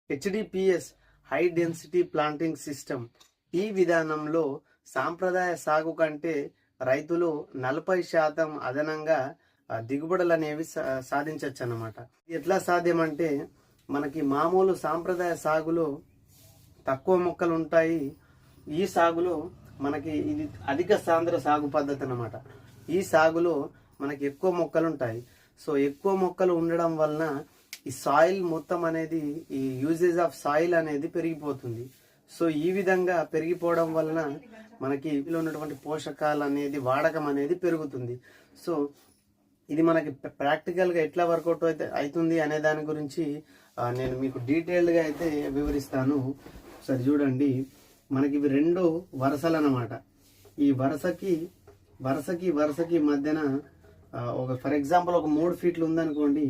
HDPS high density planting system ఈ విధానంలో సాంప్రదాయ సాగు కంటే రైతులు 40% అదనంగా దిగుబడులు అనేవి సాధించవచ్చు అన్నమాట. ఎట్లా సాధ్యమంటే మనకి మామూలు సాంప్రదాయ సాగులో తక్కువ మొక్కలు ఉంటాయి. ఈ సాగులో మనకి ఇది అధిక సాంద్ర సాగు పద్ధతి అన్నమాట. ఈ సాగులో మనకి ఎక్కువ మొక్కలు ఉంటాయి. సో ఎక్కువ మొక్కలు ఉండడం వలన ఈ సాయిల్ మొత్తం అనేది ఈ యూజేజ్ ఆఫ్ సాయిల్ అనేది పెరిగిపోతుంది. సో ఈ విధంగా పెరిగిపోవడం వలన మనకి ఉన్నటువంటి పోషకాలు అనేది వాడకం అనేది పెరుగుతుంది. సో ఇది మనకి ప్రాక్టికల్గా ఎట్లా వర్కౌట్ అవుతుంది అనే దాని గురించి నేను మీకు డీటెయిల్డ్గా అయితే వివరిస్తాను. ఒకసారి చూడండి, మనకి ఇవి 2 వరుసలు అన్నమాట. ఈ వరుసకి మధ్యన ఒక ఫర్ ఎగ్జాంపుల్ ఒక 3 ఫీట్లు ఉందనుకోండి,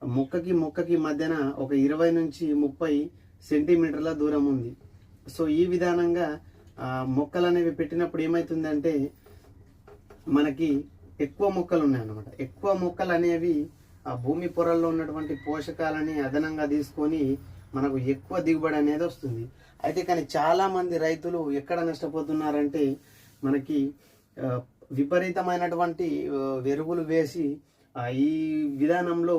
మొక్కకి మధ్యన ఒక 20 నుంచి 30 సెంటీమీటర్ల దూరం ఉంది. సో ఈ విధానంగా మొక్కలు అనేవి పెట్టినప్పుడు ఏమవుతుందంటే మనకి ఎక్కువ మొక్కలు ఉన్నాయన్నమాట. ఎక్కువ మొక్కలు అనేవి ఆ భూమి పొరల్లో ఉన్నటువంటి పోషకాలని అదనంగా తీసుకొని మనకు ఎక్కువ దిగుబడి అనేది వస్తుంది. అయితే కానీ చాలా మంది రైతులు ఎక్కడ నష్టపోతున్నారంటే మనకి విపరీతమైనటువంటి ఎరువులు వేసి ఈ విధానంలో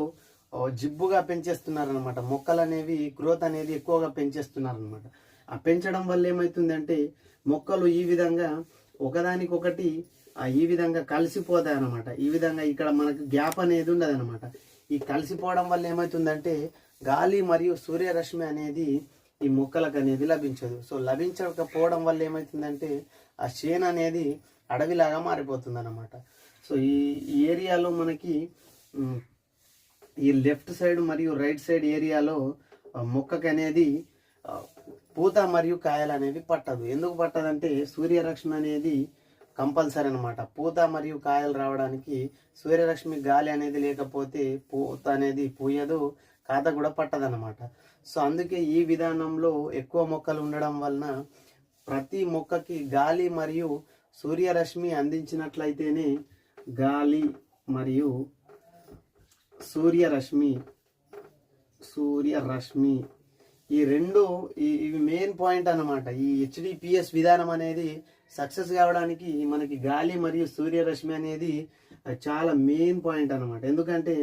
జిబ్బుగా పెంచేస్తున్నారనమాట. మొక్కలు అనేవి గ్రోత్ అనేది ఎక్కువగా పెంచేస్తున్నారనమాట. ఆ పెంచడం వల్ల ఏమవుతుందంటే మొక్కలు ఈ విధంగా ఒకదానికొకటి ఈ విధంగా కలిసిపోతాయి అన్నమాట. ఈ విధంగా ఇక్కడ మనకు గ్యాప్ అనేది ఉండదు అనమాట. ఈ కలిసిపోవడం వల్ల ఏమవుతుందంటే గాలి మరియు సూర్యరశ్మి అనేది ఈ మొక్కలకు అనేది లభించదు. సో లభించకపోవడం వల్ల ఏమవుతుందంటే ఆ చేను అనేది అడవిలాగా మారిపోతుంది అన్నమాట. సో ఈ ఏరియాలో మనకి ఈ లెఫ్ట్ సైడ్ మరియు రైట్ సైడ్ ఏరియాలో మొక్కకి అనేది పూత మరియు కాయలు అనేవి పట్టదు. ఎందుకు పట్టదంటే సూర్యరశ్మి అనేది కంపల్సరీ అనమాట. పూత మరియు కాయలు రావడానికి సూర్యరశ్మి గాలి అనేది లేకపోతే పూత అనేది పూయదు, కాత కూడా పట్టదనమాట. సో అందుకే ఈ విధానంలో ఎక్కువ మొక్కలు ఉండడం వలన ప్రతి మొక్కకి గాలి మరియు సూర్యరశ్మి అందించినట్లయితేనే గాలి మరియు సూర్యరశ్మి ఈ 2 ఇవి మెయిన్ పాయింట్ అన్నమాట. ఈ హెచ్డిపిఎస్ విధానం అనేది సక్సెస్ కావడానికి మనకి గాలి మరియు సూర్యరశ్మి అనేది చాలా మెయిన్ పాయింట్ అన్నమాట. ఎందుకంటే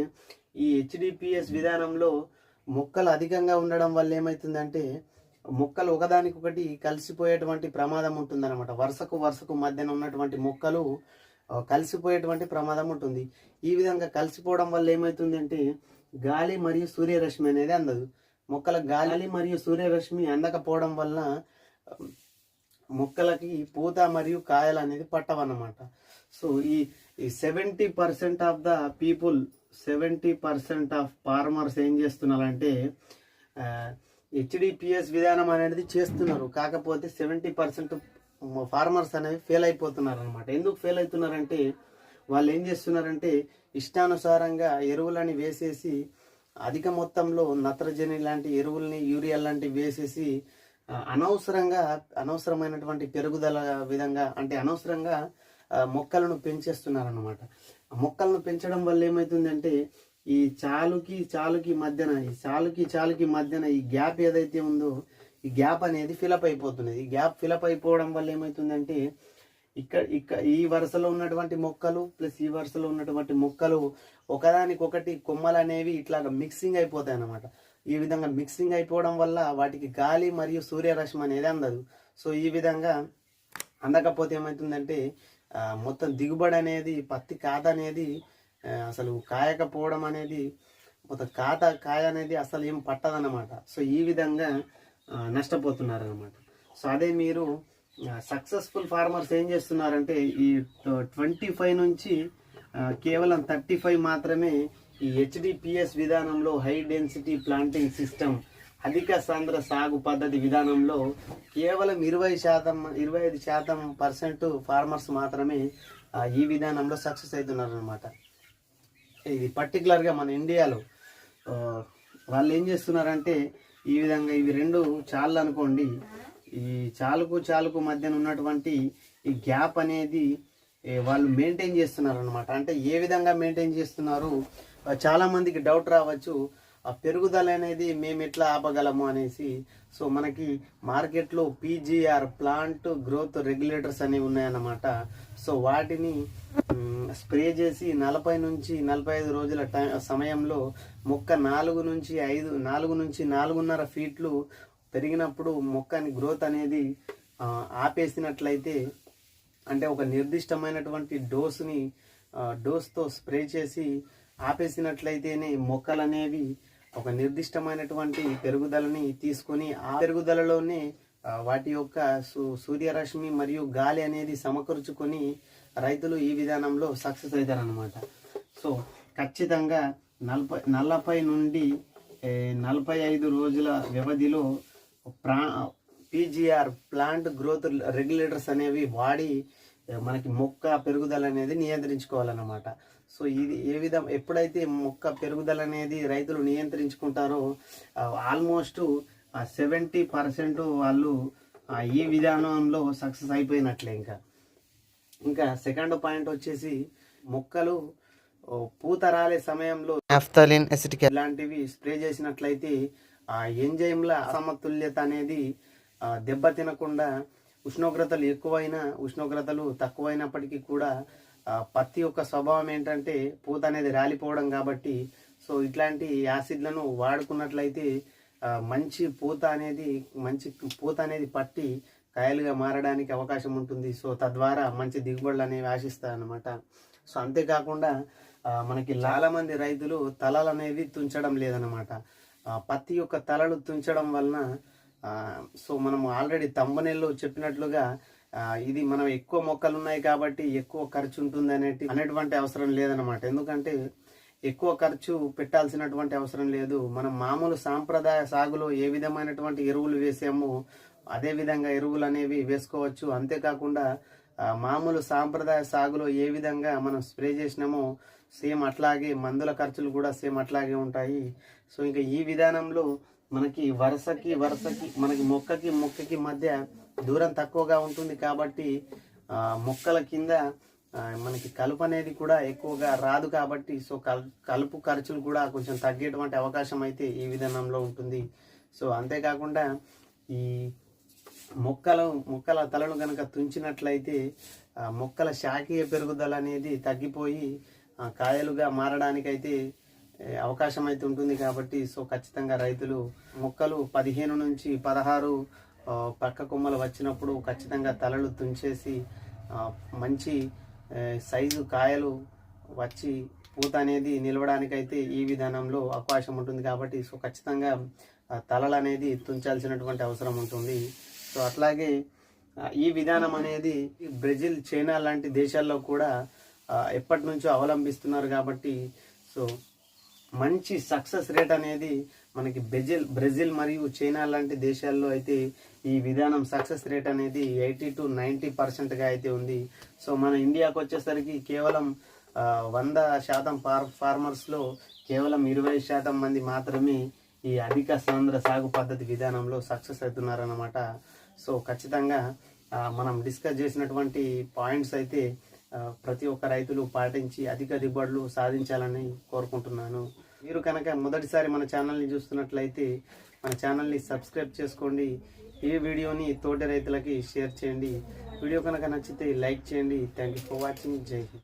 ఈ హెచ్డిపిఎస్ విధానంలో మొక్కలు అధికంగా ఉండడం వల్ల ఏమవుతుందంటే మొక్కలు ఒకదానికొకటి కలిసిపోయేటువంటి ప్రమాదం ఉంటుందన్నమాట. వరుసకు మధ్యన ఉన్నటువంటి మొక్కలు కలిసిపోయేటువంటి ప్రమాదం ఉంటుంది. ఈ విధంగా కలిసిపోవడం వల్ల ఏమవుతుందంటే గాలి మరియు సూర్యరశ్మి అనేది అందదు. మొక్కలకు గాలి మరియు సూర్యరశ్మి అందకపోవడం వల్ల మొక్కలకి పూత మరియు కాయలు అనేది పట్టవన్నమాట. సో ఈ 70% of the people 70% of farmers ఏం చేస్తున్నారంటే హెచ్డిపిఎస్ విధానం అనేది చేస్తున్నారు. కాకపోతే 70% ఫార్మర్స్ అనేవి ఫెయిల్ అయిపోతున్నారు అనమాట. ఎందుకు ఫెయిల్ అవుతున్నారంటే వాళ్ళు ఏం చేస్తున్నారంటే ఇష్టానుసారంగా ఎరువులని వేసేసి అధిక మొత్తంలో నత్రజని లాంటి ఎరువుల్ని యూరియా లాంటివి వేసేసి అనవసరమైనటువంటి పెరుగుదల విధంగా అంటే అనవసరంగా మొక్కలను పెంచేస్తున్నారన్నమాట. మొక్కలను పెంచడం వల్ల ఏమవుతుందంటే ఈ చాలుకి మధ్యన ఈ గ్యాప్ ఏదైతే ఉందో ఈ గ్యాప్ అనేది ఫిలప్ అయిపోతుంది. ఈ గ్యాప్ ఫిలప్ అయిపోవడం వల్ల ఏమవుతుందంటే ఈ వరుసలో ఉన్నటువంటి మొక్కలు ప్లస్ ఈ వరుసలో ఉన్నటువంటి మొక్కలు ఒకదానికొకటి కొమ్మలు అనేవి ఇట్లాగా మిక్సింగ్ అయిపోతాయి అన్నమాట. ఈ విధంగా మిక్సింగ్ అయిపోవడం వల్ల వాటికి గాలి మరియు సూర్యరశ్మి అనేది అందదు. సో ఈ విధంగా అందకపోతే ఏమవుతుందంటే మొత్తం దిగుబడి అనేది పత్తి కాత అనేది అసలు కాయకపోవడం అనేది మొత్తం కాయ అనేది అసలు ఏం పట్టదన్నమాట. సో ఈ విధంగా నష్టపోతున్నారు అనమాట. సో అదే మీరు సక్సెస్ఫుల్ ఫార్మర్స్ ఏం చేస్తున్నారంటే ఈ 25 నుంచి కేవలం 35 మాత్రమే ఈ హెచ్డిపిఎస్ విధానంలో హై డెన్సిటీ ప్లాంటింగ్ సిస్టమ్ అధిక సాంద్ర సాగు పద్ధతి విధానంలో కేవలం 25% ఫార్మర్స్ మాత్రమే ఈ విధానంలో సక్సెస్ అవుతున్నారు అనమాట. ఇది పర్టికులర్గా మన ఇండియాలో వాళ్ళు ఏం చేస్తున్నారంటే ఈ విధంగా ఇవి 2 చాళ్ళు అనుకోండి, ఈ చాలుకు మధ్యన ఉన్నటువంటి ఈ గ్యాప్ అనేది వాళ్ళు మెయింటైన్ చేస్తున్నారు అనమాట. అంటే ఏ విధంగా మెయింటైన్ చేస్తున్నారు చాలా మందికి డౌట్ రావచ్చు. ఆ పెరుగుదల అనేది మేము ఎట్లా ఆపగలము అనేసి, సో మనకి మార్కెట్లో పీజీఆర్ ప్లాంట్ గ్రోత్ రెగ్యులేటర్స్ అనేవి ఉన్నాయన్నమాట. సో వాటిని స్ప్రే చేసి 40 నుంచి 45 రోజుల సమయంలో మొక్క 4 నుంచి 4.5 ఫీట్లు పెరిగినప్పుడు మొక్కని గ్రోత్ అనేది ఆపేసినట్లయితే, అంటే ఒక నిర్దిష్టమైనటువంటి డోస్తో స్ప్రే చేసి ఆపేసినట్లయితేనే మొక్కలు అనేవి ఒక నిర్దిష్టమైనటువంటి పెరుగుదలని తీసుకొని ఆ పెరుగుదలలోనే వాటి యొక్క సూర్యరశ్మి మరియు గాలి అనేది సమకూర్చుకొని రైతులు ఈ విధానంలో సక్సెస్ అవుతారనమాట. సో ఖచ్చితంగా 40 నుండి 45 రోజుల వ్యవధిలో పీజీఆర్ ప్లాంట్ గ్రోత్ రెగ్యులేటర్స్ అనేవి వాడి మనకి మొక్క పెరుగుదల అనేది నియంత్రించుకోవాలన్నమాట. సో ఇది ఎప్పుడైతే మొక్క పెరుగుదల అనేది రైతులు నియంత్రించుకుంటారో ఆల్మోస్ట్ 70% వాళ్ళు ఈ విధానంలో సక్సెస్ అయిపోయినట్లే. ఇంకా సెకండ్ పాయింట్ వచ్చేసి, మొక్కలు పూత రాలే సమయంలో నాఫ్థలిన్ అసిటిక్ ఇలాంటివి స్ప్రే చేసినట్లయితే ఆ ఎంజైమ్ల అసమతుల్యత అనేది దెబ్బతినకుండా, ఉష్ణోగ్రతలు ఎక్కువైనా ఉష్ణోగ్రతలు తక్కువైనప్పటికీ కూడా పత్తి యొక్క స్వభావం ఏంటంటే పూత అనేది రాలిపోవడం కాబట్టి, సో ఇట్లాంటి యాసిడ్లను వాడుకున్నట్లయితే మంచి పూత అనేది పట్టి కాయలుగా మారడానికి అవకాశం ఉంటుంది. సో తద్వారా మంచి దిగుబడులు అనేవి ఆశిస్తాయి అన్నమాట. సో అంతేకాకుండా మనకి చాలా మంది రైతులు తలలు అనేవి తుంచడం లేదన్నమాట. పత్తి యొక్క తలలు తుంచడం వలన, సో మనం ఆల్రెడీ తంబనేల్లో చెప్పినట్లుగా ఇది మనం ఎక్కువ మొక్కలు ఉన్నాయి కాబట్టి ఎక్కువ ఖర్చు ఉంటుంది అనేటువంటి అవసరం లేదనమాట. ఎందుకంటే ఎక్కువ ఖర్చు పెట్టాల్సినటువంటి అవసరం లేదు. మనం మామూలు సాంప్రదాయ సాగులో ఏ విధమైనటువంటి ఎరువులు వేసామో అదే విధంగా ఎరువులు అనేవి వేసుకోవచ్చు. అంతేకాకుండా మామూలు సాంప్రదాయ సాగులో ఏ విధంగా మనం స్ప్రే చేసినామో సేమ్ అట్లాగే మందుల ఖర్చులు కూడా సేమ్ అట్లాగే ఉంటాయి. సో ఇంకా ఈ విధానంలో మనకి వరుసకి మనకి మొక్కకి మధ్య దూరం తక్కువగా ఉంటుంది కాబట్టి మొక్కల కింద మనకి కలుపు అనేది కూడా ఎక్కువగా రాదు కాబట్టి, సో కలుపు ఖర్చులు కూడా కొంచెం తగ్గేటువంటి అవకాశం అయితే ఈ విధానంలో ఉంటుంది. సో అంతేకాకుండా ఈ మొక్కల తలను కనుక తుంచినట్లయితే మొక్కల శాఖీయ పెరుగుదల అనేది తగ్గిపోయి కాయలుగా మారడానికైతే అవకాశం అయితే ఉంటుంది కాబట్టి, సో ఖచ్చితంగా రైతులు మొక్కలు 15 నుంచి 16 పక్క కొమ్మలు వచ్చినప్పుడు ఖచ్చితంగా తలలు తుంచేసి మంచి సైజు కాయలు వచ్చి పూత అనేది నిలవడానికైతే ఈ విధానంలో అవకాశం ఉంటుంది కాబట్టి, సో ఖచ్చితంగా తలలు అనేది తుంచాల్సినటువంటి అవసరం ఉంటుంది. సో అట్లాగే ఈ విధానం అనేది బ్రెజిల్, చైనా లాంటి దేశాల్లో కూడా ఎప్పటి నుంచో అవలంబిస్తున్నారు కాబట్టి, సో మంచి సక్సెస్ రేట్ అనేది మనకి బ్రెజిల్ మరియు చైనా లాంటి దేశాల్లో అయితే ఈ విధానం సక్సెస్ రేట్ అనేది 80 to 90% అయితే ఉంది. సో మన ఇండియాకు వచ్చేసరికి కేవలం 100% ఫార్మర్స్లో కేవలం 20% మంది మాత్రమే ఈ అధిక సాంద్ర సాగు పద్ధతి విధానంలో సక్సెస్ అవుతున్నారన్నమాట. సో ఖచ్చితంగా మనం డిస్కస్ చేసినటువంటి పాయింట్స్ అయితే ప్రతి ఒక్క రైతులు పాటించి అధిక దిగుబడులు సాధించాలని కోరుకుంటున్నాను. మీరు కనుక మొదటిసారి మన ఛానల్ని చూస్తున్నట్లయితే మన ఛానల్ని సబ్స్క్రైబ్ చేసుకోండి. ఈ వీడియోని తోటి రైతులకి షేర్ చేయండి. వీడియో కనుక నచ్చితే లైక్ చేయండి. Thank you for watching. జై హింద్.